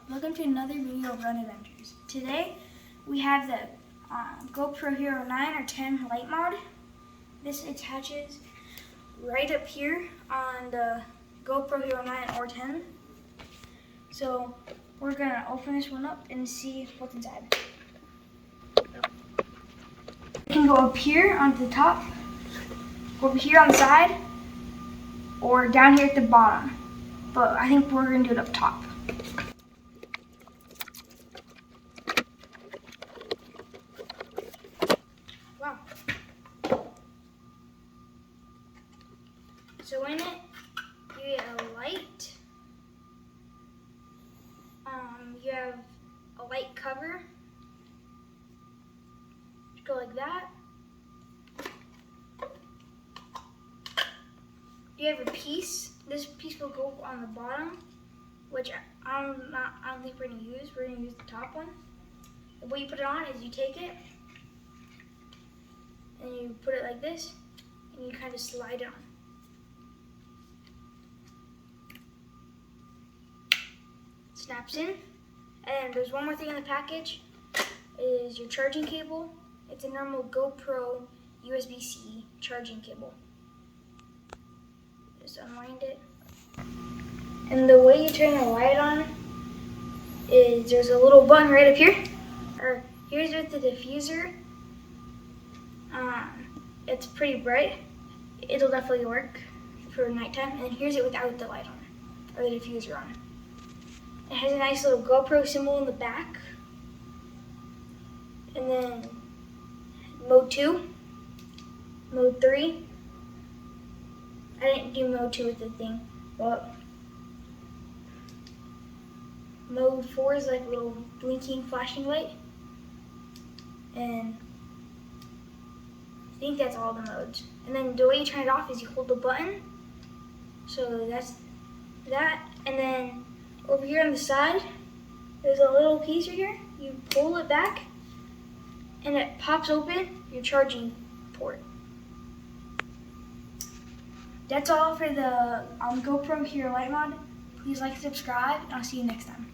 welcome to another video of Run Adventures. Today we have the GoPro Hero 9 or 10 Light Mod. This attaches right up here on the GoPro Hero 9 or 10. So we're gonna open this one up and see what's inside. It can go up here on the top, over here on the side, or down here at the bottom. But I think we're gonna do it up top. Wow. So in it, you get a light. You have a light cover. Just go like that. You have a piece. This piece will go on the bottom, which I don't think we're gonna use. We're gonna use the top one. The way you put it on is you take it and you put it like this, and you kind of slide it on. Snaps in. And there's one more thing in the package, is your charging cable. It's a normal GoPro USB-C charging cable. Just unwind it. And the way you turn the light on is there's a little button right up here. Or here's with the diffuser. It's pretty bright. It'll definitely work for nighttime. And here's it without the light on, or the diffuser on. It has a nice little GoPro symbol in the back. And then mode 2, mode 3. I didn't do mode 2 with the thing, but mode 4 is like a little blinking flashing light. And I think that's all the modes. And then the way you turn it off is you hold the button. So that's that. And then over here on the side, there's a little piece right here. You pull it back, and it pops open your charging port. That's all for the GoPro Hero Light Mod. Please like and subscribe, and I'll see you next time.